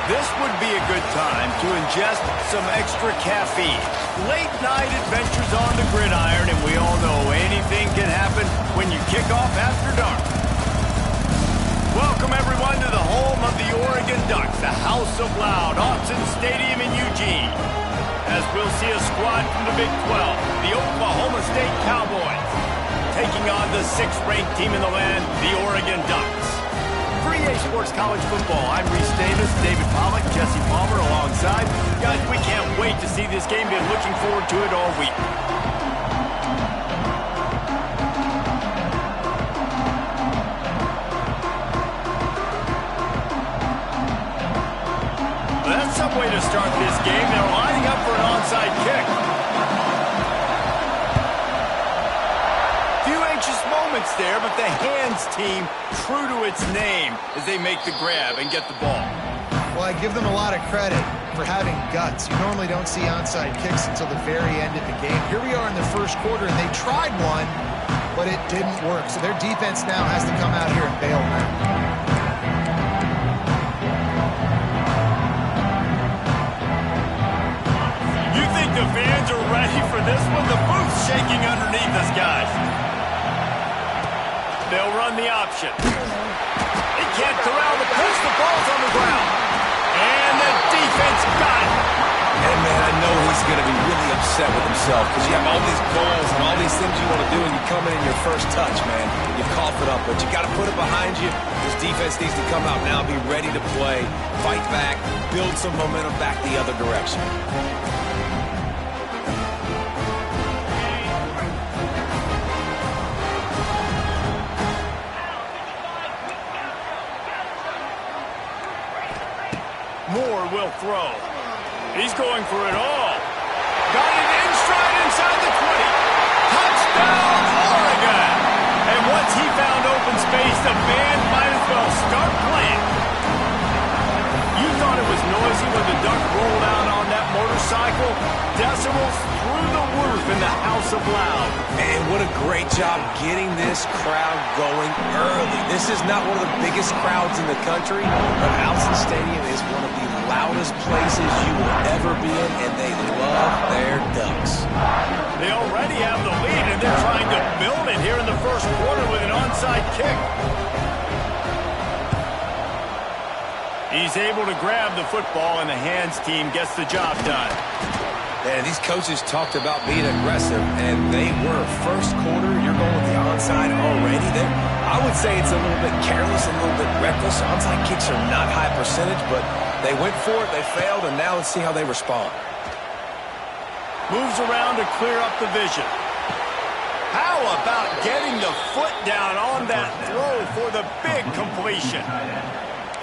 This would be a good time to ingest some extra caffeine. Late night adventures on the gridiron, and we all know anything can happen when you kick off after dark. Welcome everyone to the home of the Oregon Ducks, the House of Loud, Autzen Stadium in Eugene. As we'll see a squad from the Big 12, the Oklahoma State Cowboys, taking on the 6th-ranked team in the land, the Oregon Ducks. For EA Sports College Football, I'm Reese Davis, David Pollack, Jesse Palmer alongside. Guys, we can't wait to see this game. Been looking forward to it all week. Well, that's some way to start this game. They're lining up for an onside kick. Moments there, but the hands team true to its name as they make the grab and get the ball. Well, I give them a lot of credit for having guts. You normally don't see onside kicks until the very end of the game. Here we are in the first quarter, and they tried one, but it didn't work. So their defense now has to come out here and bail them out. You think the fans are ready for this one? The booth's shaking underneath us, guys. They'll run the option. They can't corral the pass. The ball's on the ground. And the defense got it. And, man, I know he's going to be really upset with himself because you have all these goals and all these things you want to do, and you come in your first touch, man. You cough it up, but you got to put it behind you. This defense needs to come out now, be ready to play, fight back, build some momentum back the other direction. Moore will throw. He's going for it all. Got it in stride inside the 20. Touchdown, Oregon! And once he found open space, the band might as well start playing. You thought it was noisy when the Duck rolled out on that motorcycle? Decibels through the roof in the House of Loud. Man, what a great job getting this crowd going early. This is not one of the biggest crowds in the country, but Autzen Stadium is one of the loudest places you will ever be in, and they love their Ducks. They already have the lead, and they're trying to build it here in the first quarter with an onside kick. He's able to grab the football, and the hands team gets the job done. Man, these coaches talked about being aggressive, and they were. First quarter, you're going with the onside already. I would say it's a little bit careless, a little bit reckless. Onside kicks are not high percentage, but they went for it, they failed, and now let's see how they respond. Moves around to clear up the vision. How about getting the foot down on that throw for the big completion?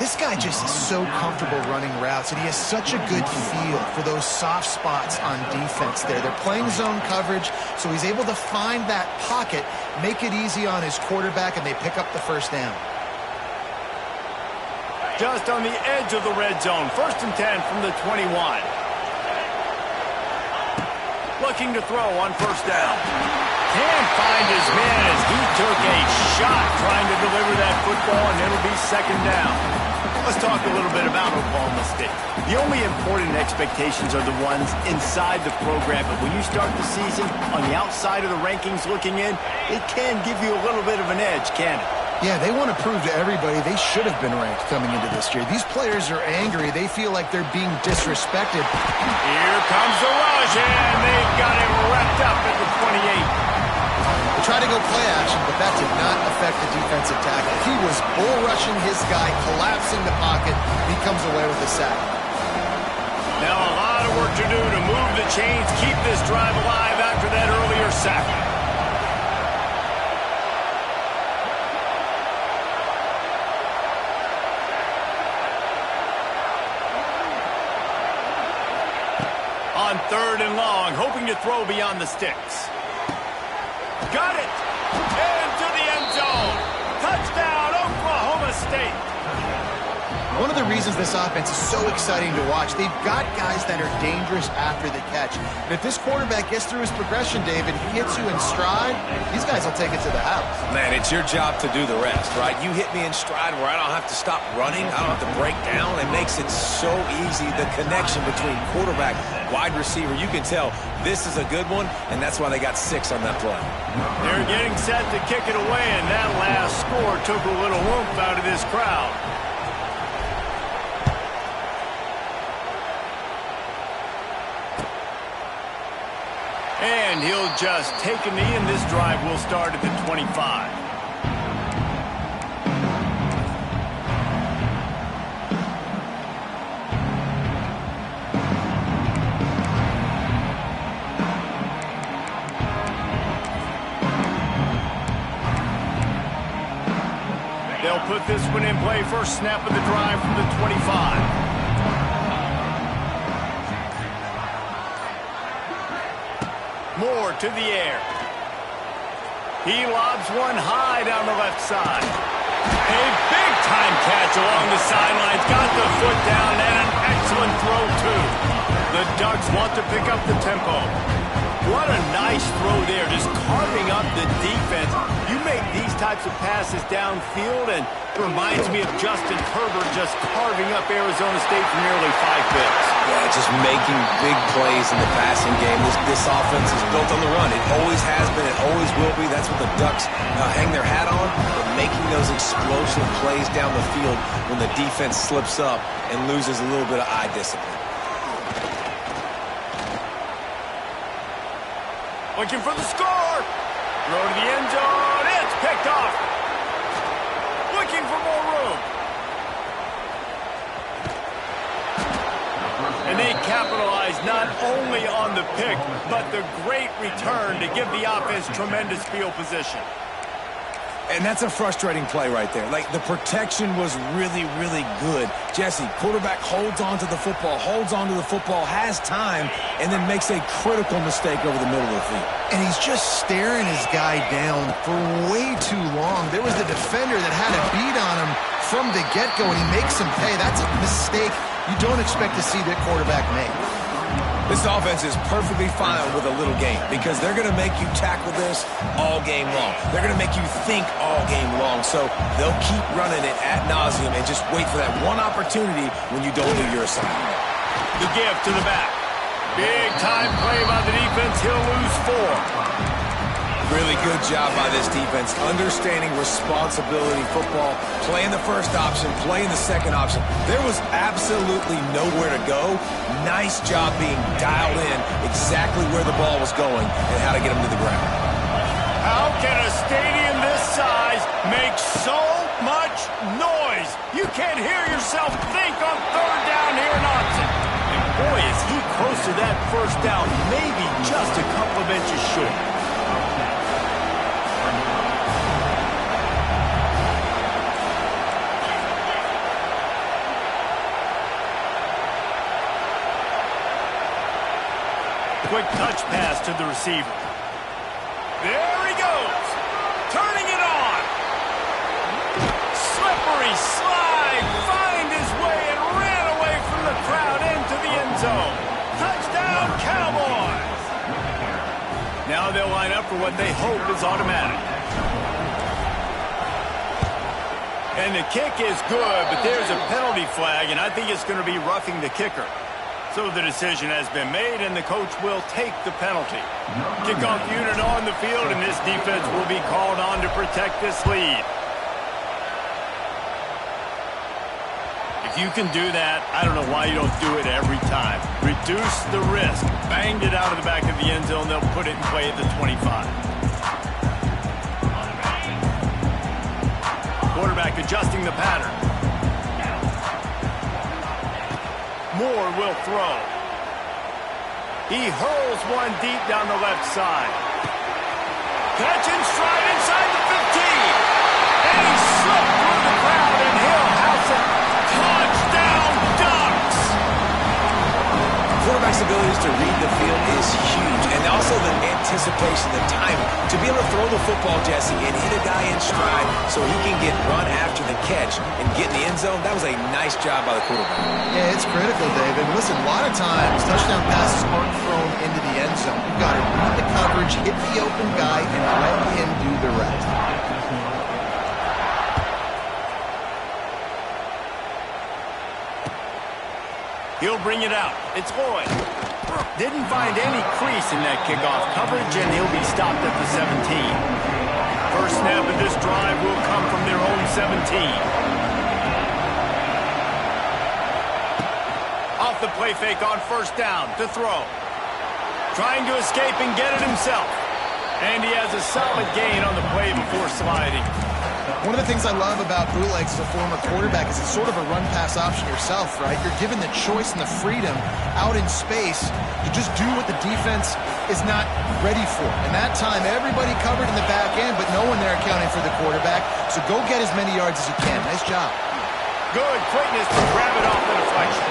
This guy just is so comfortable running routes, and he has such a good feel for those soft spots on defense there. They're playing zone coverage, so he's able to find that pocket, make it easy on his quarterback, and they pick up the first down. Just on the edge of the red zone. 1st and 10 from the 21. Looking to throw on first down. Can't find his man as he took a shot trying to deliver that football, and it'll be 2nd down. Let's talk a little bit about Oklahoma State. The only important expectations are the ones inside the program, but when you start the season on the outside of the rankings looking in, it can give you a little bit of an edge, can it? Yeah, they want to prove to everybody they should have been ranked coming into this year. These players are angry. They feel like they're being disrespected. Here comes the rush, and they've got him wrapped up at the 28. They tried to go play action, but that did not affect the defensive tackle. He was bull rushing his guy, collapsing the pocket. He comes away with a sack. Now a lot of work to do to move the chains, keep this drive alive after that earlier sack. On 3rd and long, hoping to throw beyond the sticks. Got it! Into the end zone! Touchdown, Oklahoma State! One of the reasons this offense is so exciting to watch, they've got guys that are dangerous after the catch. And if this quarterback gets through his progression, David, he hits you in stride, these guys will take it to the house. Man, it's your job to do the rest, right? You hit me in stride where I don't have to stop running. I don't have to break down. It makes it so easy, the connection between quarterback, wide receiver. You can tell this is a good one, and that's why they got 6 on that play. They're getting set to kick it away, and that last score took a little oomph out of this crowd. And he'll just take a knee, and this drive will start at the 25. They'll put this one in play. First snap of the drive from the 25. Moore to the air. He lobs one high down the left side. A big-time catch along the sidelines. Got the foot down and an excellent throw, too. The Ducks want to pick up the tempo. What a nice throw there, just carving up the defense. You make these types of passes downfield, and it reminds me of Justin Herbert just carving up Arizona State for nearly 5 bits. Yeah, just making big plays in the passing game. This offense is built on the run. It always has been. It always will be. That's what the Ducks hang their hat on. But making those explosive plays down the field when the defense slips up and loses a little bit of eye discipline. Looking for the score. Throw to the end zone. It's picked off. Looking for more room. And they capitalize not only on the pick, but the great return to give the offense tremendous field position. And that's a frustrating play right there. Like, the protection was really, really good. Jesse, quarterback holds on to the football, has time, and then makes a critical mistake over the middle of the field. And he's just staring his guy down for way too long. There was the defender that had a beat on him from the get-go, and he makes him pay. That's a mistake you don't expect to see that quarterback make. This offense is perfectly fine with a little game because they're going to make you tackle this all game long. They're going to make you think all game long. So they'll keep running it ad nauseum and just wait for that one opportunity when you don't do your assignment. The give to the back. Big time play by the defense. He'll lose 4. Really good job by this defense, understanding responsibility football, playing the first option, playing the second option. There was absolutely nowhere to go. Nice job being dialed in exactly where the ball was going and how to get him to the ground. How can a stadium this size make so much noise? You can't hear yourself think on third down here in Austin. And boy, is he close to that first down, maybe just a couple of inches short. Quick touch pass to the receiver. There he goes. Turning it on. Slippery slide. Find his way and ran away from the crowd into the end zone. Touchdown, Cowboys. Now they'll line up for what they hope is automatic. And the kick is good, but there's a penalty flag, and I think it's going to be roughing the kicker. So the decision has been made, and the coach will take the penalty. Kickoff unit on the field, and this defense will be called on to protect this lead. If you can do that, I don't know why you don't do it every time. Reduce the risk. Banged it out of the back of the end zone. They'll put it in play at the 25. Quarterback adjusting the pattern. Moore will throw. He hurls one deep down the left side. Catch in stride inside the 15. And he slipped through the crowd, and he'll house it. Touchdown, Ducks! Quarterback's abilities to read the field is huge, and and also the anticipation, the timing. To be able to throw the football, Jesse, and hit a guy in stride so he can get run after the catch and get in the end zone, that was a nice job by the quarterback. Yeah, it's critical, David. Listen, a lot of times touchdown passes aren't thrown into the end zone. You've got to read the coverage, hit the open guy, and let him do the rest. He'll bring it out. It's Lloyd. Didn't find any crease in that kickoff coverage, and he'll be stopped at the 17. First snap of this drive will come from their own 17. Off the play fake on first down to throw. Trying to escape and get it himself. And he has a solid gain on the play before sliding. One of the things I love about bootlegs as a former quarterback is it's sort of a run-pass option yourself, right? You're given the choice and the freedom out in space to just do what the defense is not ready for. And that time, everybody covered in the back end, but no one there accounting for the quarterback. So go get as many yards as you can. Nice job. Good quickness to grab it off the deflection.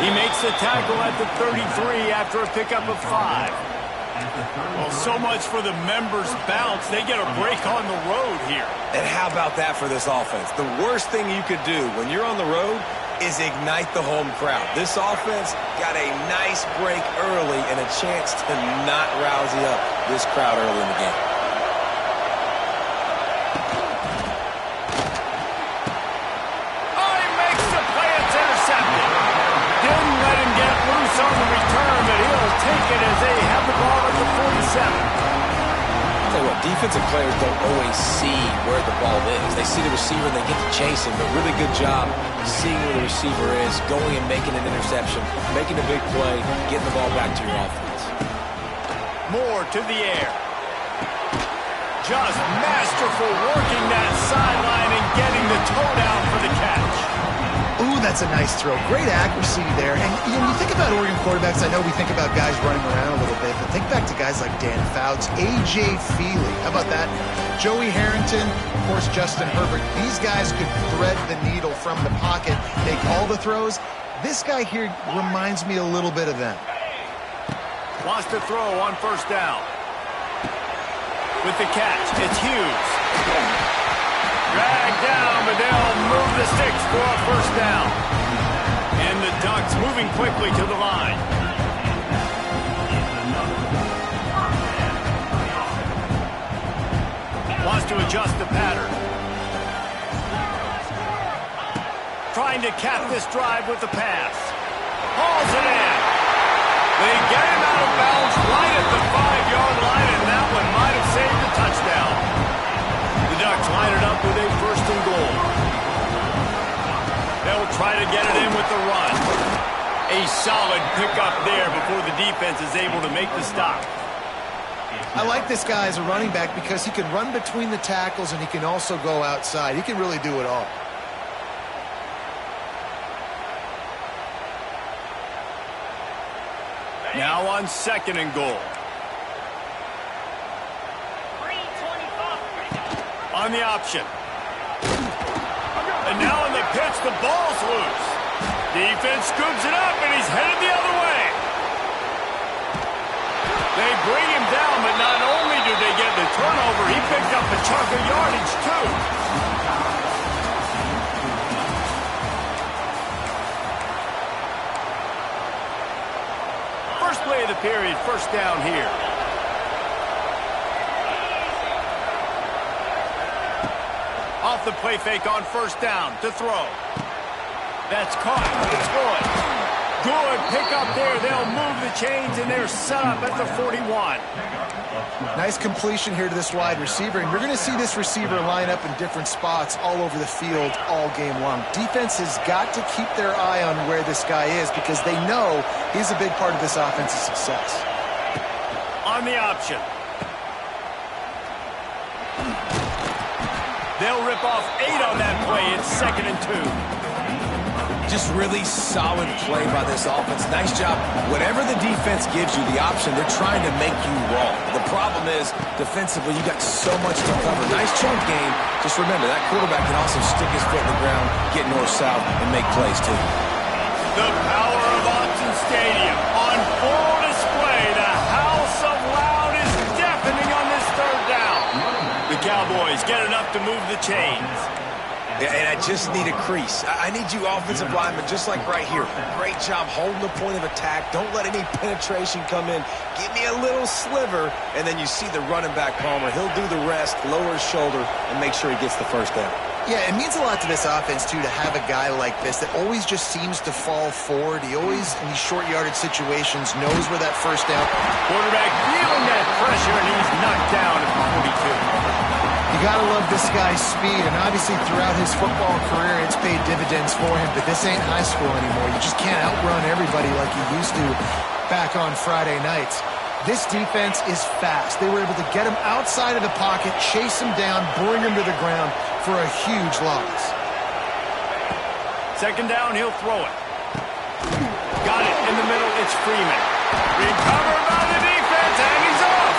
He makes the tackle at the 33 after a pickup of 5. Well, so much for the members' bounce. They get a break on the road here. And how about that for this offense? The worst thing you could do when you're on the road is ignite the home crowd. This offense got a nice break early and a chance to not rouse up this crowd early in the game. Oh, he makes the play. It's intercepted. Didn't let him get loose on the return, but he'll take it as they have the ball at the 47. Tell you what, defensive players don't always see where the ball is. They see the receiver and they get to chase him, but really good job seeing where the receiver is, going and making an interception, making a big play, getting the ball back to your offense. Moore to the air. Just masterful working that sideline and getting the toe down for the catch. Ooh, that's a nice throw. Great accuracy there. And you know, you think about Oregon quarterbacks, I know we think about guys running around a little bit, but think back to guys like Dan Fouts, A.J. Feely. How about that? Joey Harrington, of course, Justin Herbert. These guys could thread the needle from the pocket, make all the throws. This guy here reminds me a little bit of them. Wants to throw on first down. With the catch, it's Hughes. Dragged down, but they'll move the sticks for a first down. And the Ducks moving quickly to the line. Wants to adjust the pattern. Trying to cap this drive with the pass. Hauls it in. They get him out of bounds right at the 5-yard line, and that one might have saved the touchdown. The Ducks line it up with a first and goal. They'll try to get it in with the run. A solid pickup there before the defense is able to make the stop. I like this guy as a running back because he can run between the tackles and he can also go outside. He can really do it all. Now on second and goal. On the option. And now on the pitch, the ball's loose. Defense scoops it up, and he's headed the other way. They bring him down, but not only do they get the turnover, he picked up a chunk of yardage, too. First play of the period, first down here. Off the play fake on first down to throw. That's caught. It's good. Good pickup there. They'll move the chains, and they're set up at the 41. Nice completion here to this wide receiver, and you're going to see this receiver line up in different spots all over the field all game long. Defense has got to keep their eye on where this guy is because they know he's a big part of this offense's success. On the option. They'll rip off 8 on that play. It's 2nd and 2. Just really solid play by this offense. Nice job. Whatever the defense gives you, the option, they're trying to make you wrong. The problem is, defensively, you got so much to cover. Nice chunk game. Just remember, that quarterback can also stick his foot in the ground, get north-south, and make plays, too. The power of Autzen Stadium on full display. The House of to move the chains. Yeah, and I just need a crease. I need you offensive linemen, just like right here. Great job holding the point of attack. Don't let any penetration come in. Give me a little sliver, and then you see the running back, Palmer. He'll do the rest, lower his shoulder, and make sure he gets the first down. Yeah, it means a lot to this offense, too, to have a guy like this that always just seems to fall forward. He always, in these short yardage situations, knows where that first down. Quarterback feeling that pressure, and he's knocked down at the 42. You gotta love this guy's speed, and obviously throughout his football career, it's paid dividends for him, but this ain't high school anymore. You just can't outrun everybody like you used to back on Friday nights. This defense is fast. They were able to get him outside of the pocket, chase him down, bring him to the ground for a huge loss. Second down, he'll throw it. Got it in the middle, it's Freeman. Recovered by the defense, and he's off.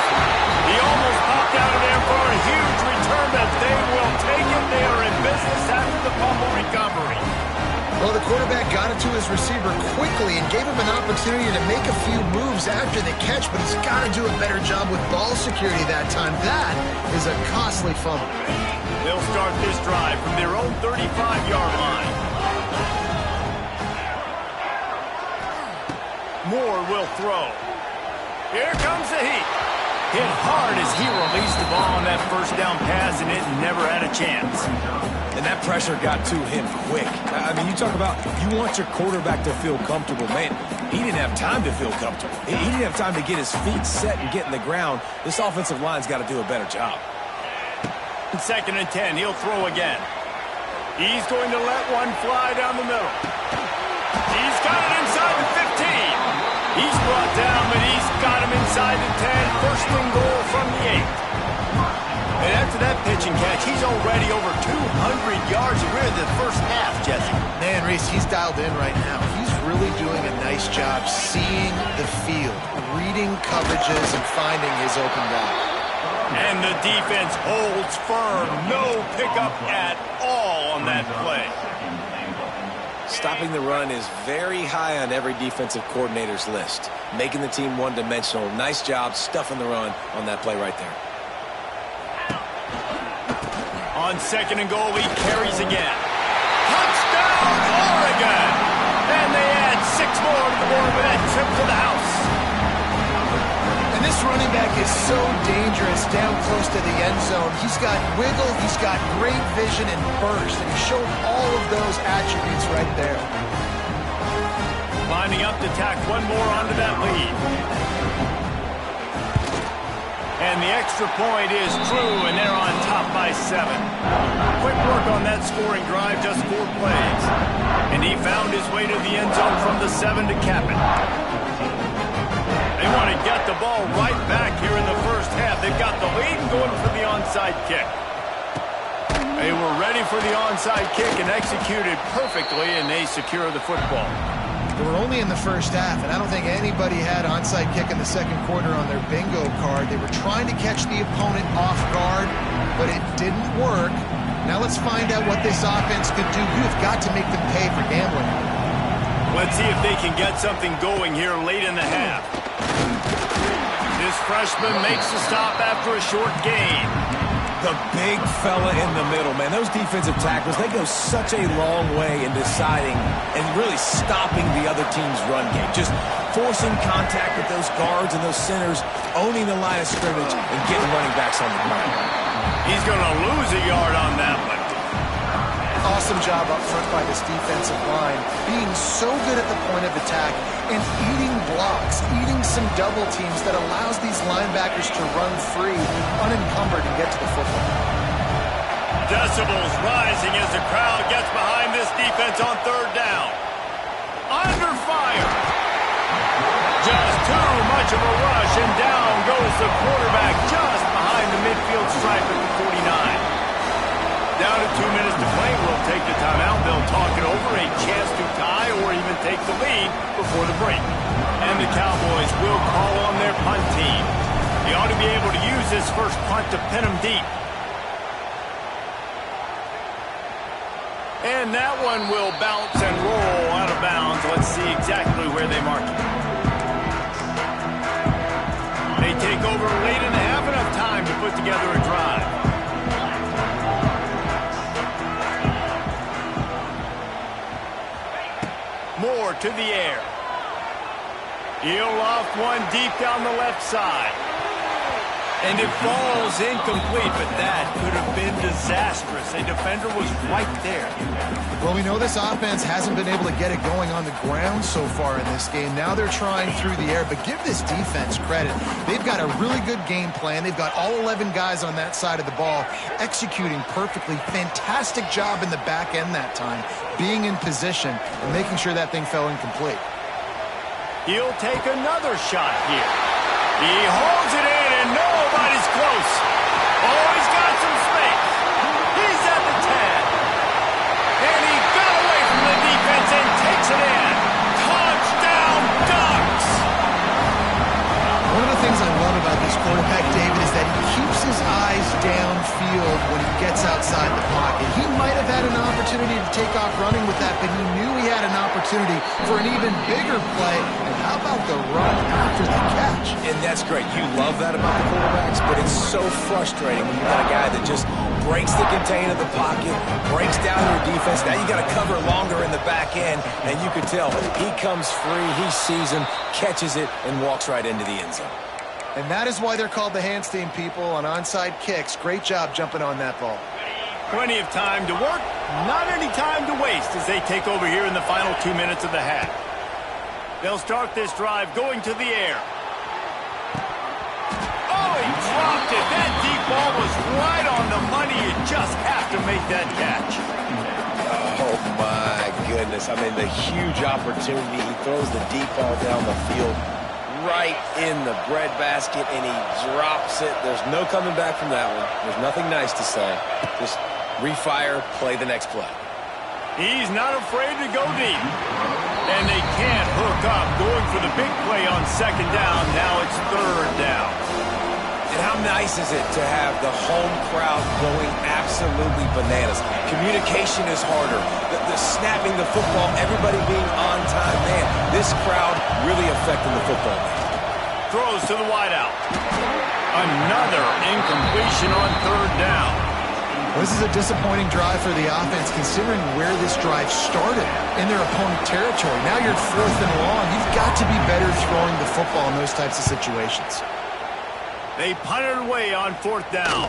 He almost popped out of there for a huge return, but they will take it. They are in business after the fumble recovery. Well, the quarterback got it to his receiver quickly and gave him an opportunity to make a few moves after the catch, but he's got to do a better job with ball security that time. That is a costly fumble. They'll start this drive from their own 35-yard line. Moore will throw. Here comes the heat. Hit hard as he released the ball on that first down pass, and it never had a chance. And that pressure got to him quick. I mean, you talk about you want your quarterback to feel comfortable. Man, he didn't have time to feel comfortable. He didn't have time to get his feet set and get in the ground. This offensive line's got to do a better job. Second and 10, he'll throw again. He's going to let one fly down the middle. He's got it inside the 15. He's brought down, but he's got him inside the 10. First and goal from the 8. And after that pitch and catch, he's already over 200 yards. We're in the first half, Jesse. Man, Reese, he's dialed in right now. He's really doing a nice job seeing the field, reading coverages, and finding his open guy. And the defense holds firm. No pickup at all on that play. Stopping the run is very high on every defensive coordinator's list. Making the team one-dimensional. Nice job stuffing the run on that play right there. On second and goal, he carries again. Touchdown, Oregon! And they add 6 more to the board with that trip to the house. And this running back is so dangerous down close to the end zone. He's got wiggle, he's got great vision and burst, and he showed all of those attributes right there. Lining up to tack one more onto that lead. And the extra point is true, and they're on top by 7. Quick work on that scoring drive, just 4 plays. And he found his way to the end zone from the 7 to cap it. They want to get the ball right back here in the first half. They've got the lead and going for the onside kick. They were ready for the onside kick and executed perfectly, and they secure the football. They were only in the first half, and I don't think anybody had onside kick in the second quarter on their bingo card. They were trying to catch the opponent off guard, but it didn't work. Now let's find out what this offense could do. You've got to make them pay for gambling. Let's see if they can get something going here late in the half. This freshman makes the stop after a short gain. The big fella in the middle, man. Those defensive tackles, they go such a long way in deciding and really stopping the other team's run game. Just forcing contact with those guards and those centers, owning the line of scrimmage, and getting running backs on the ground. He's going to lose a yard on that one. Awesome job up front by this defensive line, being so good at the point of attack and eating blocks, eating some double teams that allows these linebackers to run free, unencumbered, and get to the football. Decibels rising as the crowd gets behind this defense on third down. Under fire. Just too much of a rush, and down goes the quarterback just behind the midfield stripe at the 49. Down to 2 minutes to play. We'll take the timeout. They'll talk it over. A chance to tie or even take the lead before the break. And the Cowboys will call on their punt team. They ought to be able to use this first punt to pin them deep. And that one will bounce and roll out of bounds. Let's see exactly where they mark it. They take over late in the half, enough time to put together a drive. to the air. He'll loft one deep down the left side. And it falls incomplete, but that could have been disastrous. A defender was right there. Well, we know this offense hasn't been able to get it going on the ground so far in this game. Now they're trying through the air, but give this defense credit. They've got a really good game plan. They've got all 11 guys on that side of the ball executing perfectly. Fantastic job in the back end that time, being in position and making sure that thing fell incomplete. He'll take another shot here. He holds it in, and nobody's close. Oh, he's got some space. He's at the 10. And he got away from the defense and takes it in. Touchdown, Ducks! One of the things I love about this quarterback, David, is that he keeps his eyes downfield when he gets outside the pocket. He might have had an opportunity to take off running with that, but he knew he had an opportunity for an even bigger play. And how about the run after the catch? And that's great. You love that about the quarterbacks, but it's so frustrating when you've got a guy that just breaks the contain of the pocket, breaks down your defense. Now you got to cover longer in the back end, and you can tell he comes free, he sees him, catches it, and walks right into the end zone. And that is why they're called the Handstein people on onside kicks. Great job jumping on that ball. Plenty of time to work, not any time to waste as they take over here in the final 2 minutes of the half. They'll start this drive going to the air. Oh, he dropped it. That deep ball was right on the money. You just have to make that catch. Oh, my goodness. I mean, the huge opportunity. He throws the deep ball down the field right in the breadbasket, and he drops it. There's no coming back from that one. There's nothing nice to say. Just refire, play the next play. He's not afraid to go deep. And they can't hook up. Going for the big play on second down. Now it's third down. And how nice is it to have the home crowd going absolutely bananas? Communication is harder. The snapping the football, everybody being on time. Man, this crowd really affecting the football game. Throws to the wideout. Another incompletion on third down. This is a disappointing drive for the offense considering where this drive started in their opponent territory. Now you're 4th and long. You've got to be better throwing the football in those types of situations. They punt it away on 4th down.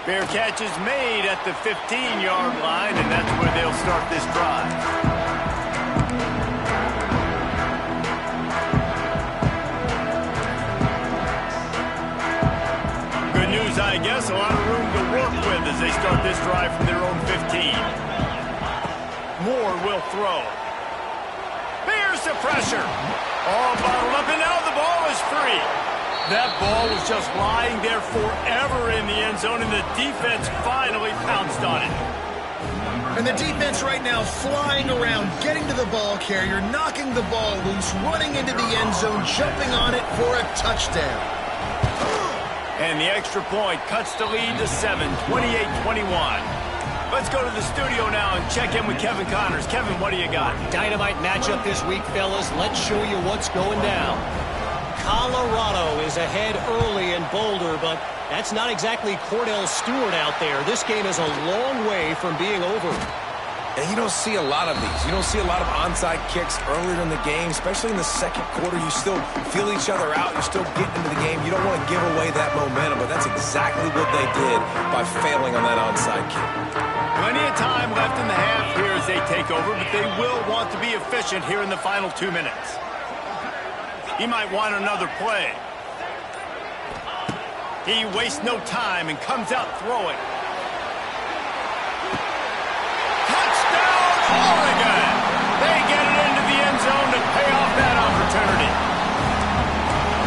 Fair catch is made at the 15-yard line, and that's where they'll start this drive. Good news, I guess. A lot of room to work with as they start this drive from their own 15. Moore will throw. There's the pressure. All bottled up, and now the ball is free. That ball was just lying there forever in the end zone, and the defense finally pounced on it. And the defense right now flying around, getting to the ball carrier, knocking the ball loose, running into the end zone, jumping on it for a touchdown. And the extra point cuts the lead to 7, 28-21. Let's go to the studio now and check in with Kevin Connors. Kevin, what do you got? Dynamite matchup this week, fellas. Let's show you what's going down. Colorado is ahead early in Boulder, but that's not exactly Cordell Stewart out there. This game is a long way from being over. And you don't see a lot of these. You don't see a lot of onside kicks earlier in the game, especially in the second quarter. You still feel each other out. You're still getting into the game. You don't want to give away that momentum, but that's exactly what they did by failing on that onside kick. Plenty of time left in the half here as they take over, but they will want to be efficient here in the final 2 minutes. He might want another play. He wastes no time and comes out throwing. Touchdown, Oregon! They get it into the end zone to pay off that opportunity.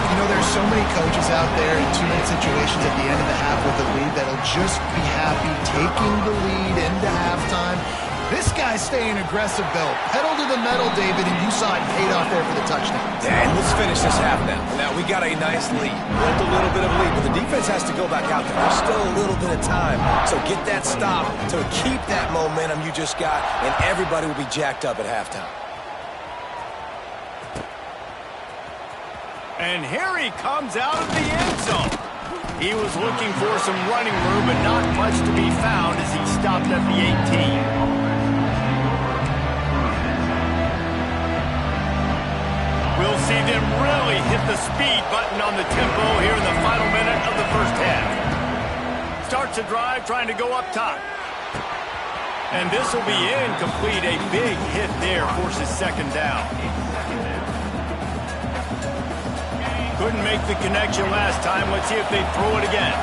You know, there's so many coaches out there in 2-minute situations at the end of the half with the lead that'll just be happy taking the lead into halftime. This guy's staying aggressive, though. Pedal to the metal, David, and you saw it paid off there for the touchdown. And let's finish this half now. Now, we got a nice lead. Built a little bit of a lead, but the defense has to go back out there. There's still a little bit of time. So get that stop to keep that momentum you just got, and everybody will be jacked up at halftime. And here he comes out of the end zone. He was looking for some running room, but not much to be found as he stopped at the 18. see them really hit the speed button on the tempo here in the final minute of the first half. Starts a drive trying to go up top. And this will be incomplete. A big hit there forces second down. Couldn't make the connection last time. Let's see if they throw it again.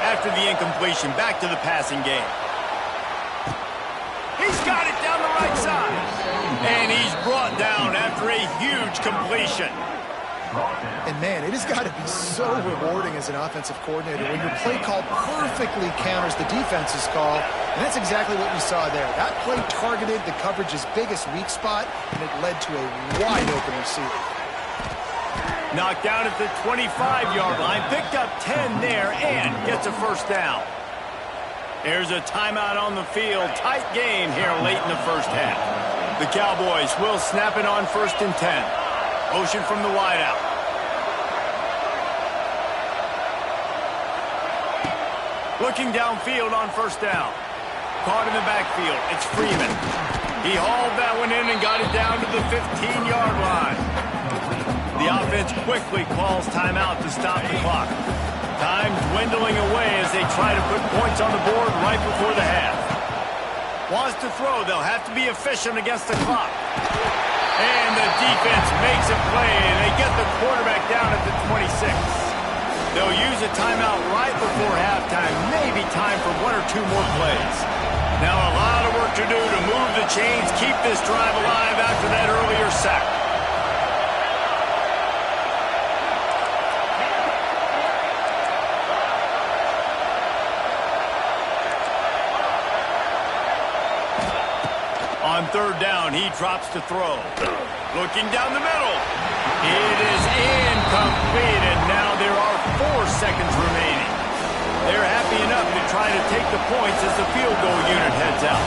After the incompletion, back to the passing game. He's got it down the right side. And he's brought down after a huge completion. And man, it has got to be so rewarding as an offensive coordinator when your play call perfectly counters the defense's call. And that's exactly what we saw there. That play targeted the coverage's biggest weak spot, and it led to a wide open receiver. Knocked down at the 25-yard line. Picked up 10 there and gets a first down. There's a timeout on the field. Tight game here late in the first half. The Cowboys will snap it on 1st and 10. Motion from the wideout. Looking downfield on 1st down. Caught in the backfield. It's Freeman. He hauled that one in and got it down to the 15-yard line. The offense quickly calls timeout to stop the clock. Time dwindling away as they try to put points on the board right before the half. Wants to throw. They'll have to be efficient against the clock. And the defense makes a play, and they get the quarterback down at the 26. They'll use a timeout right before halftime. Maybe time for 1 or 2 more plays. Now a lot of work to do to move the chains, keep this drive alive after that earlier sack. On 3rd down, he drops to throw. Looking down the middle. It is incomplete, and now there are 4 seconds remaining. They're happy enough to try to take the points as the field goal unit heads out.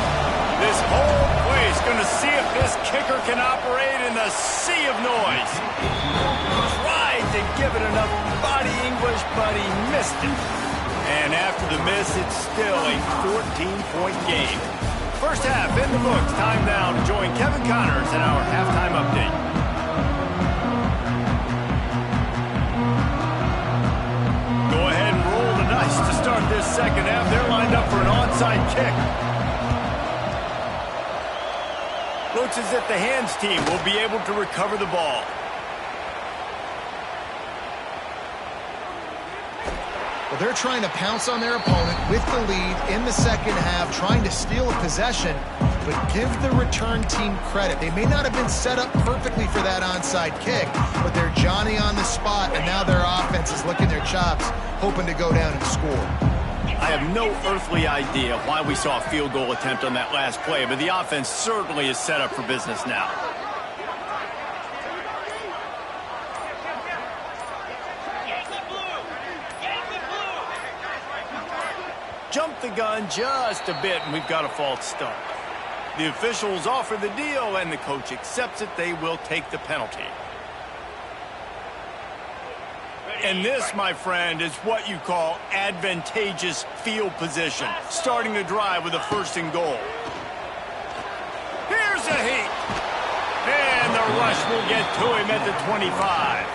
This whole place going to see if this kicker can operate in the sea of noise. Tried to give it enough body English, but he missed it. And after the miss, it's still a 14-point game. First half in the books. Time now to join Kevin Connors in our halftime update. Go ahead and roll the dice to start this second half. They're lined up for an onside kick. Looks as if the hands team will be able to recover the ball. Well, they're trying to pounce on their opponent with the lead in the second half, trying to steal a possession, but give the return team credit. They may not have been set up perfectly for that onside kick, but they're Johnny on the spot, and now their offense is licking their chops, hoping to go down and score. I have no earthly idea why we saw a field goal attempt on that last play, but the offense certainly is set up for business now. Jumped the gun just a bit, and we've got a false start. The officials offer the deal, and the coach accepts it. They will take the penalty. And this, my friend, is what you call advantageous field position. Starting the drive with a 1st and goal. Here's a heat. And the rush will get to him at the 25.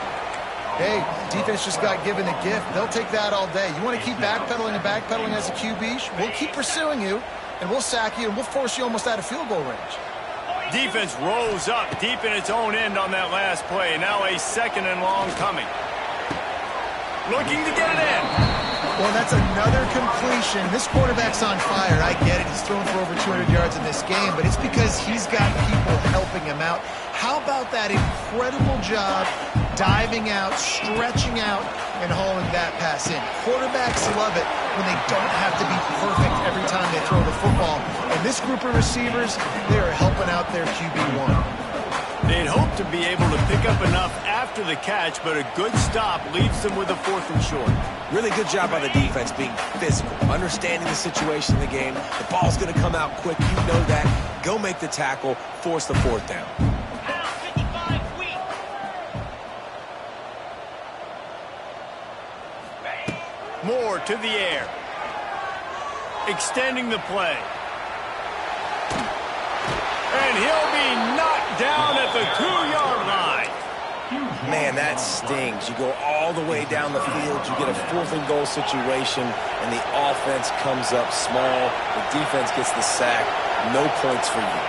Hey, defense just got given a gift. They'll take that all day. You want to keep backpedaling and backpedaling as a QB? We'll keep pursuing you, and we'll sack you, and we'll force you almost out of field goal range. Defense rose up deep in its own end on that last play. Now a 2nd and long coming. Looking to get it in. Well, that's another completion. This quarterback's on fire. I get it. He's thrown for over 200 yards in this game, but it's because he's got people helping him out. How about that incredible job diving out, stretching out, and hauling that pass in? Quarterbacks love it when they don't have to be perfect every time they throw the football. And this group of receivers, they are helping out their QB1. They'd hope to be able to pick up enough after the catch, but a good stop leaves them with a 4th and short. Really good job by the defense being physical, understanding the situation in the game. The ball's going to come out quick. You know that. Go make the tackle, force the 4th down. Moore to the air. Extending the play. And he'll be knocked down at the 2-yard line. Man, that stings. You go all the way down the field, you get a 4th and goal situation, and the offense comes up small. The defense gets the sack. No points for you.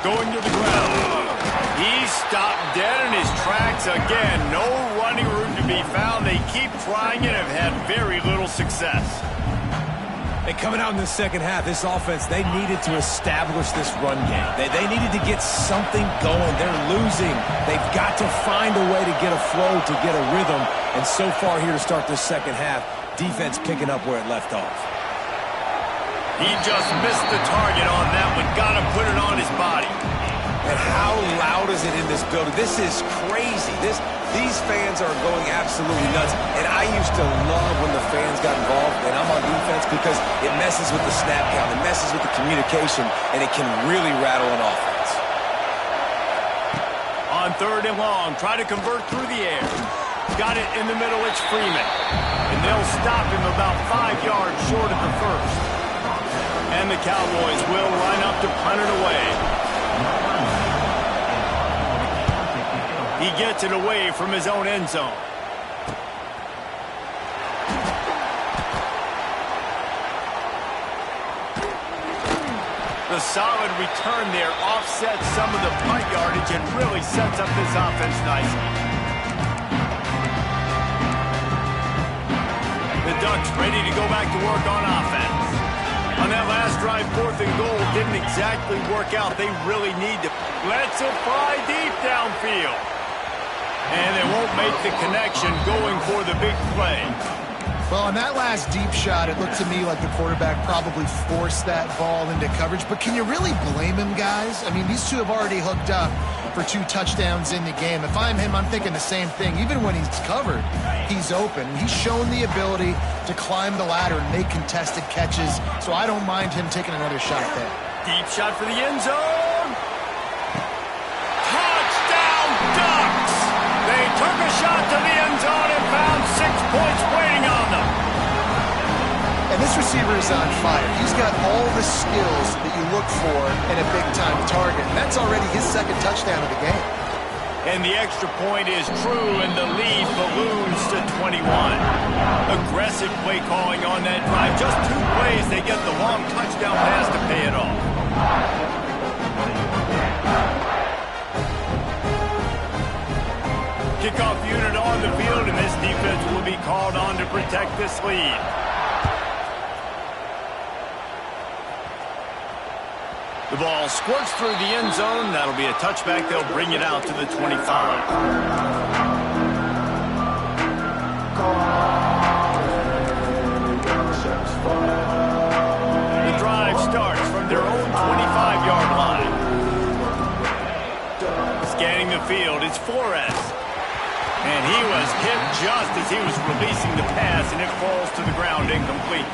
Going to the ground. He's stopped dead in his tracks again. No running room to be found. They keep trying it and have had very little success. And coming out in the second half, this offense, they needed to establish this run game. They needed to get something going. They're losing. They've got to find a way to get a flow, to get a rhythm. And so far here to start this second half, defense picking up where it left off. He just missed the target on that one. Got to put it on his body. And how loud is it in this building? This is crazy. These fans are going absolutely nuts. And I used to love when the fans got involved, and I'm on defense, because it messes with the snap count. It messes with the communication, and it can really rattle an offense. On 3rd and long, try to convert through the air. Got it in the middle. It's Freeman. And they'll stop him about 5 yards short of the 1st. And the Cowboys will line up to punt it away. He gets it away from his own end zone. The solid return there offsets some of the punt yardage and really sets up this offense nicely. The Ducks ready to go back to work on offense. On that last drive, 4th and goal didn't exactly work out. They really need to. Let's fly deep downfield. And they won't make the connection going for the big play. Well, on that last deep shot, it looked to me like the quarterback probably forced that ball into coverage. But can you really blame him, guys? I mean, these two have already hooked up for 2 touchdowns in the game. If I'm him, I'm thinking the same thing. Even when he's covered, he's open. He's shown the ability to climb the ladder and make contested catches. So I don't mind him taking another shot there. Deep shot for the end zone. Touchdown, Ducks! They took a shot to the end zone and found 6 points waiting on them. And this receiver is on fire. He's got all the skills that you look for in a big-time target. And that's already his 2nd touchdown of the game. And the extra point is true, and the lead balloons to 21. Aggressive play calling on that drive. Just 2 plays, they get the long touchdown pass to pay it off. Kickoff unit on the field, and this defense will be called on to protect this lead. The ball squirts through the end zone. That'll be a touchback. They'll bring it out to the 25. The drive starts from their own 25-yard line. Scanning the field, it's Flores. And he was hit just as he was releasing the pass, and it falls to the ground incomplete.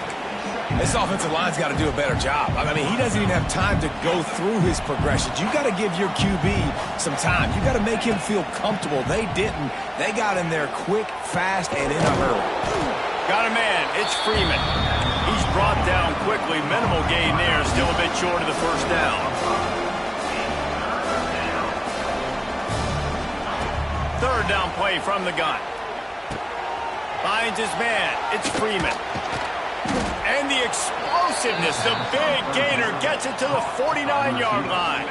This offensive line's got to do a better job. I mean, he doesn't even have time to go through his progressions. You got to give your QB some time. You got to make him feel comfortable. They didn't. They got him there quick, fast, and in a hurry. Got a man. It's Freeman. He's brought down quickly. Minimal gain there. Still a bit short of the 1st down. Third down play from the gun. Finds his man. It's Freeman. And the explosiveness, the big gainer gets it to the 49-yard line.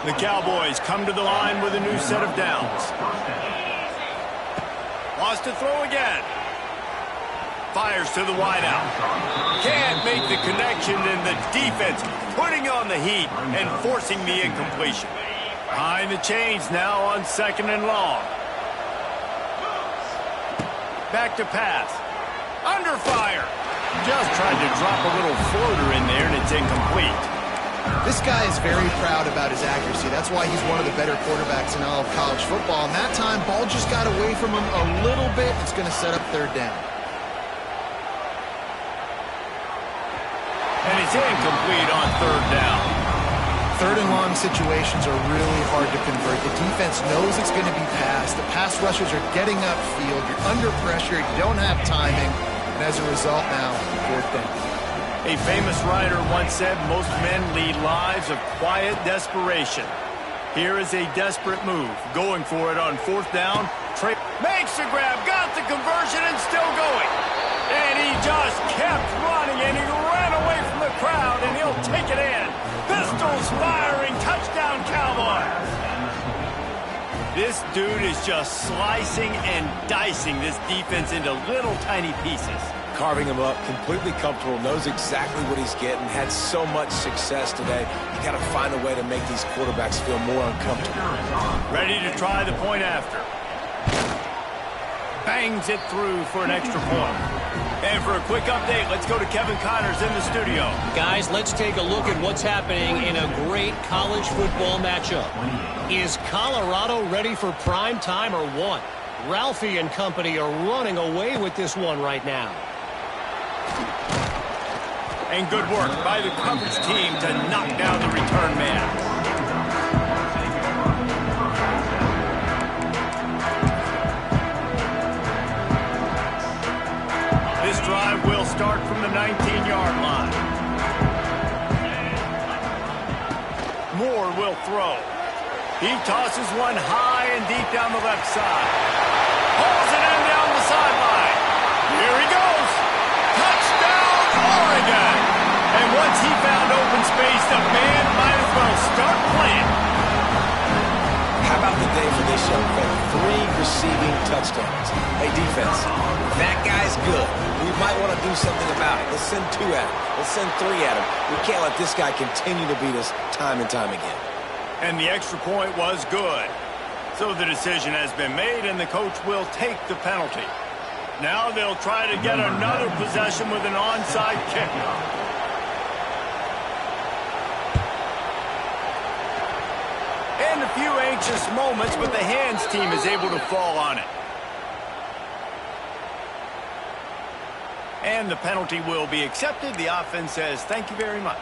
The Cowboys come to the line with a new set of downs. Wants to throw again. Fires to the wideout. Can't make the connection, and the defense putting on the heat and forcing the incompletion. Behind the chains now on 2nd and long. Back to pass. Under fire. Just tried to drop a little floater in there, and it's incomplete. This guy is very proud about his accuracy. That's why he's one of the better quarterbacks in all of college football. And that time, ball just got away from him a little bit. It's going to set up third down. And it's incomplete on third down. Third and long situations are really hard to convert. The defense knows it's going to be passed. The pass rushers are getting upfield. You're under pressure. You don't have timing. And as a result now, fourth down. A famous writer once said, most men lead lives of quiet desperation. Here is a desperate move. Going for it on fourth down. Trey makes the grab, got the conversion, and still going. And he just kept running, and he ran away from the crowd, and he'll take it in. Pistols firing, touchdown Cowboys. This dude is just slicing and dicing this defense into little tiny pieces. Carving him up, completely comfortable, knows exactly what he's getting, had so much success today. You got to find a way to make these quarterbacks feel more uncomfortable. Ready to try the point after. Bangs it through for an extra point. And for a quick update, let's go to Kevin Connors in the studio. Guys, let's take a look at what's happening in a great college football matchup. Is Colorado ready for prime time or what? Ralphie and company are running away with this one right now. And good work by the coverage team to knock down the return man. This drive will start from the 19-yard line. Moore will throw. He tosses one high and deep down the left side. Pulls it in down the sideline. Here he goes. Touchdown, Oregon. And once he found open space, the band might as well start playing. How about the day for this young fella? 3 receiving touchdowns. Hey, defense, that guy's good. We might want to do something about it. Let's send 2 at him. Let's send 3 at him. We can't let this guy continue to beat us time and time again. And the extra point was good. So the decision has been made, and the coach will take the penalty. Now they'll try to get another possession with an onside kick. And a few anxious moments, but the hands team is able to fall on it. And the penalty will be accepted. The offense says, thank you very much.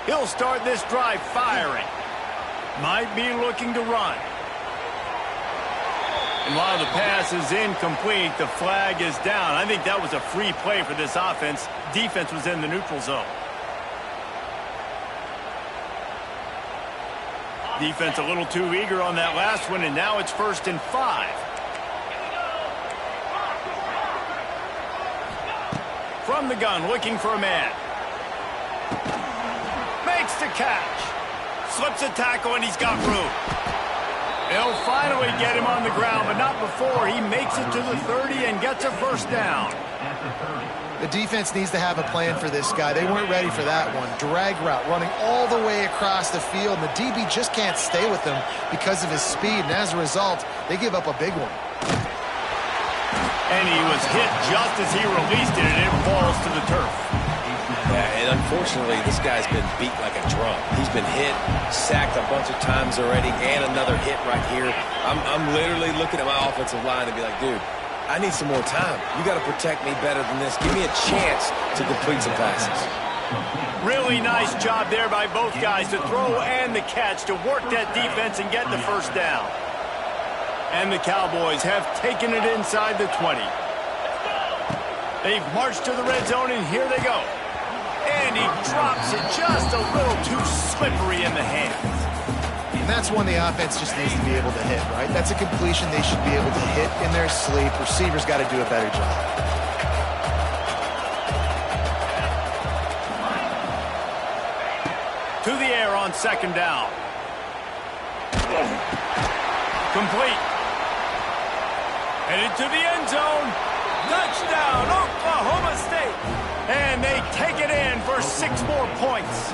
He'll start this drive firing. Might be looking to run. And while the pass is incomplete, the flag is down. I think that was a free play for this offense. Defense was in the neutral zone. Defense a little too eager on that last one, and now it's 1st and 5. From the gun, looking for a man. Makes the catch. Slips a tackle, and he's got room. They'll finally get him on the ground, but not before he makes it to the 30 and gets a first down. The defense needs to have a plan for this guy. They weren't ready for that one. Drag route, running all the way across the field, and the DB just can't stay with him because of his speed, and as a result, they give up a big one. And he was hit just as he released it, and it falls to the turf. Yeah, and unfortunately, this guy's been beat like a drum. He's been hit, sacked a bunch of times already, and another hit right here. I'm literally looking at my offensive line and be like, dude, I need some more time. You got to protect me better than this. Give me a chance to complete some passes. Really nice job there by both guys to throw and the catch to work that defense and get the first down. And the Cowboys have taken it inside the 20. They've marched to the red zone, and here they go. And he drops it just a little too slippery in the hands. And that's one the offense just needs to be able to hit, right? That's a completion they should be able to hit in their sleep. Receivers got to do a better job. To the air on 2nd down. Complete. Headed to the end zone. Touchdown, Oklahoma State. And they take it in for 6 more points.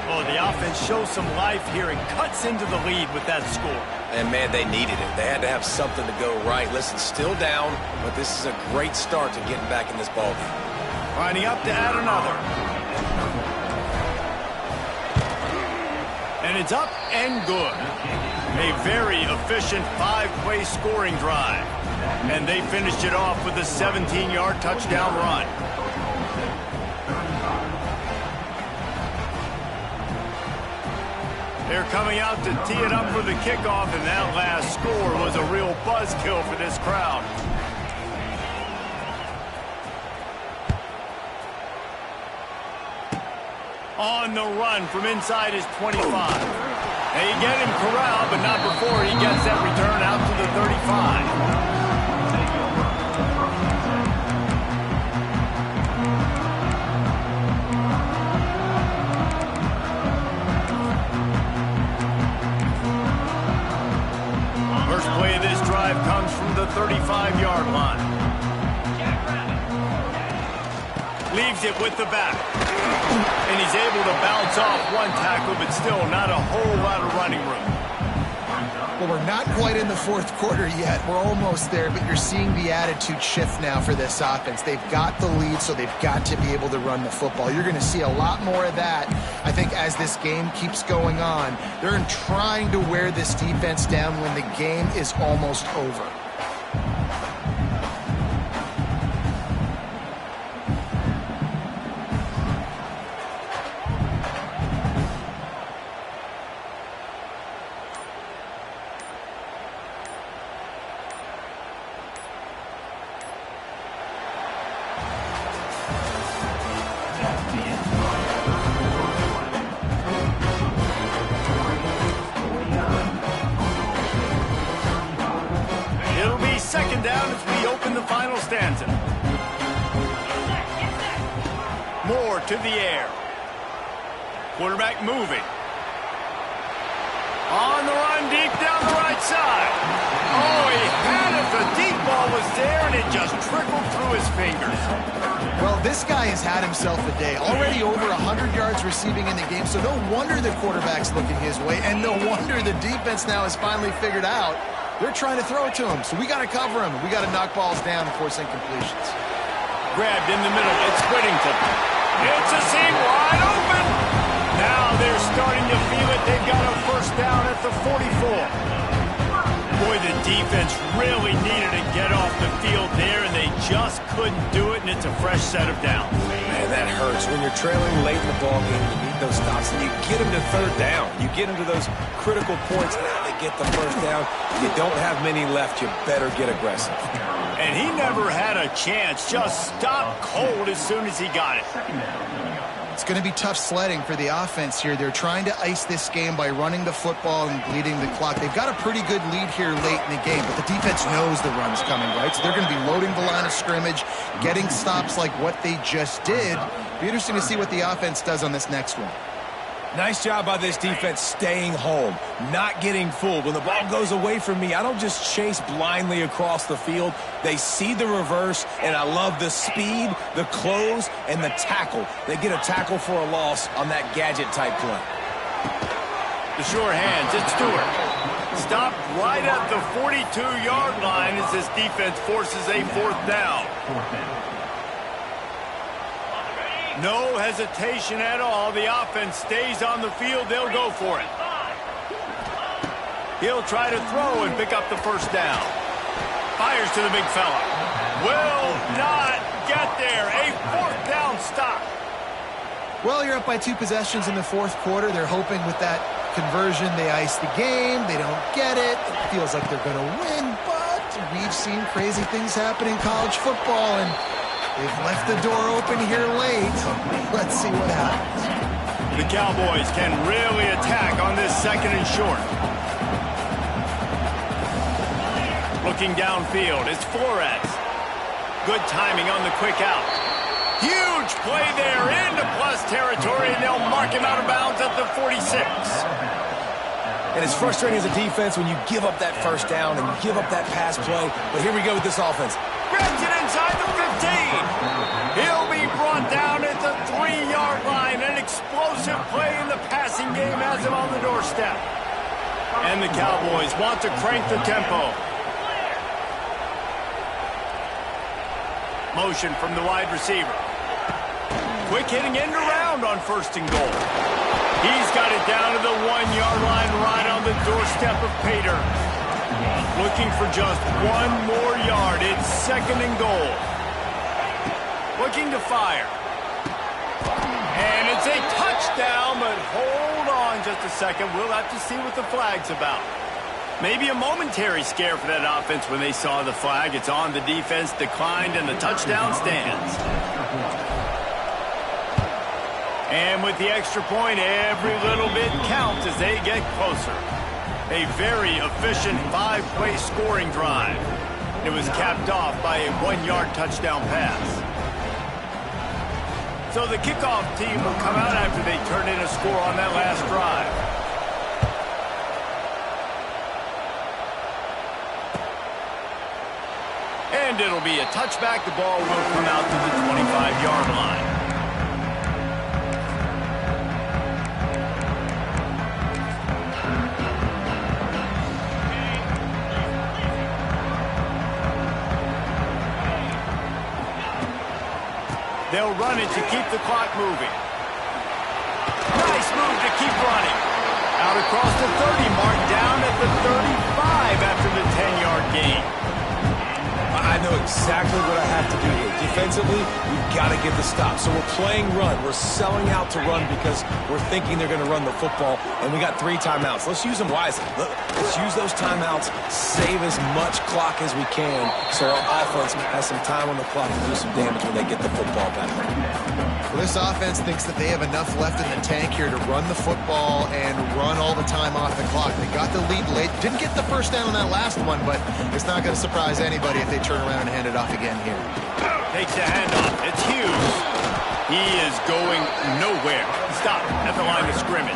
Oh, the offense shows some life here and cuts into the lead with that score. And, man, they needed it. They had to have something to go right. Listen, still down, but this is a great start to getting back in this ballgame. Lining up to add another. And it's up and good. A very efficient 5-play scoring drive. And they finished it off with a 17-yard touchdown run. They're coming out to tee it up for the kickoff, and that last score was a real buzzkill for this crowd. On the run from inside his 25. They get him corralled, but not before he gets that return out to the 35. First play of this drive comes from the 35-yard line. Leaves it with the back. And he's able to bounce off one tackle, but still not a whole lot of running room. Well, we're not quite in the fourth quarter yet. We're almost there, but you're seeing the attitude shift now for this offense. They've got the lead, so they've got to be able to run the football. You're going to see a lot more of that, I think, as this game keeps going on. They're trying to wear this defense down when the game is almost over. Second down as we open the final stanza. Moore to the air. Quarterback moving. On the run, deep down the right side. Oh, he had it. The deep ball was there, and it just trickled through his fingers. Well, this guy has had himself a day. Already over 100 yards receiving in the game, so no wonder the quarterback's looking his way, and no wonder the defense now has finally figured out they're trying to throw it to him, so we got to cover him. We got to knock balls down and force incompletions. Grabbed in the middle. It's Whittington. It's a seam wide open. Now they're starting to feel it. They've got a first down at the 44. Boy, the defense really needed to get off the field there, and they just couldn't do it, and it's a fresh set of downs. Man, that hurts. When you're trailing late in the ballgame, you need those stops, and you get them to third down. You get them to those critical points. Now they get the first down. You don't have many left. You better get aggressive. And he never had a chance. Just stopped cold as soon as he got it. It's going to be tough sledding for the offense here. They're trying to ice this game by running the football and bleeding the clock. They've got a pretty good lead here late in the game, but the defense knows the run's coming, right? So they're going to be loading the line of scrimmage, getting stops like what they just did. Be interesting to see what the offense does on this next one. Nice job by this defense staying home, not getting fooled. When the ball goes away from me, I don't just chase blindly across the field. They see the reverse, and I love the speed, the close, and the tackle. They get a tackle for a loss on that gadget-type play. The sure hands, it's Stewart. Stopped right at the 42-yard line as this defense forces a fourth down. No hesitation at all. The offense stays on the field. They'll go for it. He'll try to throw and pick up the first down. Fires to the big fella. Will not get there. A fourth down stop. Well, you're up by 2 possessions in the fourth quarter. They're hoping with that conversion they ice the game. They don't get it. It feels like they're going to win, but we've seen crazy things happen in college football, and they've left the door open here late. Let's see what happens. The Cowboys can really attack on this second and short. Looking downfield, it's Flores. Good timing on the quick out. Huge play there into plus territory, and they'll mark him out of bounds at the 46. And it's frustrating as a defense when you give up that first down and you give up that pass play. But here we go with this offense. Grabs it inside the 15. He'll be brought down at the 3-yard line. An explosive play in the passing game has him on the doorstep. And the Cowboys want to crank the tempo. Motion from the wide receiver. Quick hitting end around on 1st and goal. He's got it down to the 1-yard line right on the doorstep of Pater. Looking for just 1 more yard. It's 2nd and goal. Looking to fire. And it's a touchdown, but hold on just a second. We'll have to see what the flag's about. Maybe a momentary scare for that offense when they saw the flag. It's on, the defense declined, and the touchdown stands. And with the extra point, every little bit counts as they get closer. A very efficient 5-play scoring drive. It was capped off by a 1-yard touchdown pass. So the kickoff team will come out after they turn in a score on that last drive. And it'll be a touchback. The ball will come out to the 25-yard line. They'll run it to keep the clock moving. Nice move to keep running. Out across the 30, marked down at the 35 after the 10-yard gain. I know exactly what I have to do here. Defensively, we've got to get the stop. So we're playing run. We're selling out to run because we're thinking they're going to run the football, and we got 3 timeouts. Let's use them wisely. Let's use those timeouts, save as much clock as we can so our offense has some time on the clock to do some damage when they get the football back. Well, this offense thinks that they have enough left in the tank here to run the football and run all the time off the clock. They got the lead late. Didn't get the first down on that last one, but it's not going to surprise anybody if they turn around and hand it off again here. Takes the handoff. It's Hughes. He is going nowhere. Stop at the line of scrimmage.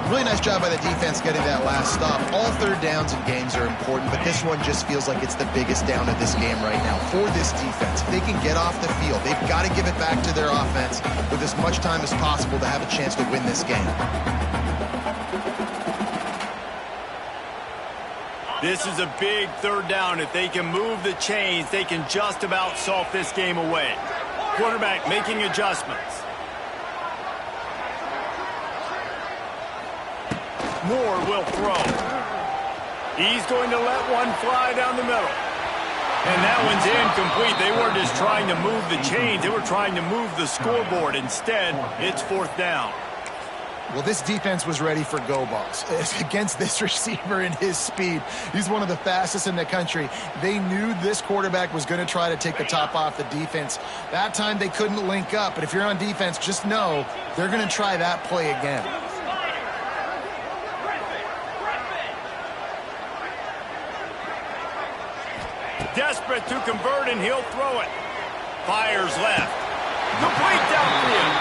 Really nice job by the defense getting that last stop. All 3rd downs in games are important, but this one just feels like it's the biggest down of this game right now for this defense. If they can get off the field, they've got to give it back to their offense with as much time as possible to have a chance to win this game. This is a big 3rd down. If they can move the chains, they can just about solve this game away. Quarterback making adjustments. Moore will throw. He's going to let one fly down the middle. And that one's incomplete. They weren't just trying to move the chains. They were trying to move the scoreboard. Instead, it's 4th down. Well, this defense was ready for go balls against this receiver and his speed. He's one of the fastest in the country. They knew this quarterback was going to try to take the top off the defense. That time they couldn't link up, but if you're on defense, just know they're going to try that play again. Desperate to convert, and he'll throw it. Fires left. Complete downfield.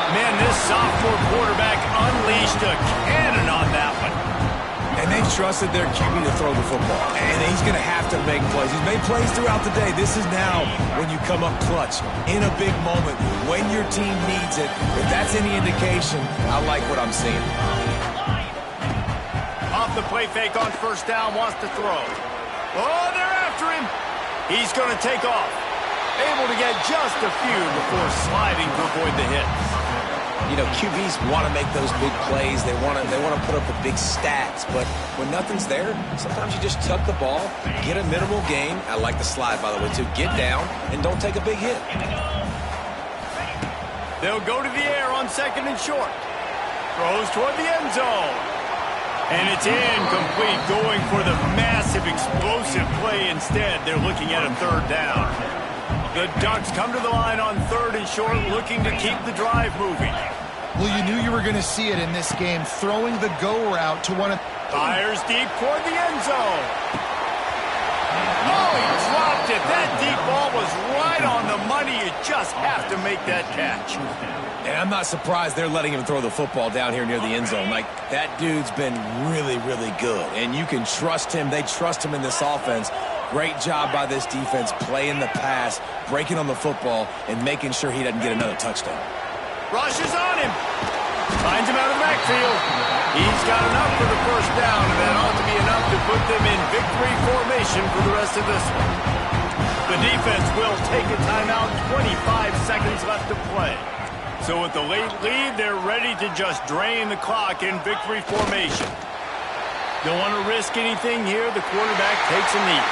Man, this sophomore quarterback unleashed a cannon on that one. And they've trusted their QB to throw the football. And he's going to have to make plays. He's made plays throughout the day. This is now when you come up clutch in a big moment when your team needs it. If that's any indication, I like what I'm seeing. Off the play fake on 1st down, wants to throw. Oh, they're after him. He's going to take off. Able to get just a few before sliding to avoid the hits. You know, QBs want to make those big plays. They want to put up the big stats. But when nothing's there, sometimes you just tuck the ball, get a minimal gain. I like the slide, by the way, too. Get down and don't take a big hit. They'll go to the air on 2nd and short. Throws toward the end zone. And it's incomplete, going for the massive explosive play instead. They're looking at a 3rd down. The Ducks come to the line on 3rd and short, looking to keep the drive moving. Well, you knew you were going to see it in this game, throwing the go route to one of... Fires deep toward the end zone. Oh, he dropped it. That deep ball was right on the money. You you just have to make that catch. And I'm not surprised they're letting him throw the football down here near the end zone. Like, that dude's been really, really good. And you can trust him. They trust him in this offense. Great job by this defense playing the pass, breaking on the football, and making sure he doesn't get another touchdown. Rushes on him. Finds him out of the backfield. He's got enough for the first down, and that ought to be enough to put them in victory formation for the rest of this one. The defense will take a timeout, 25 seconds left to play. So with the late lead, they're ready to just drain the clock in victory formation. Don't want to risk anything here. The quarterback takes a knee.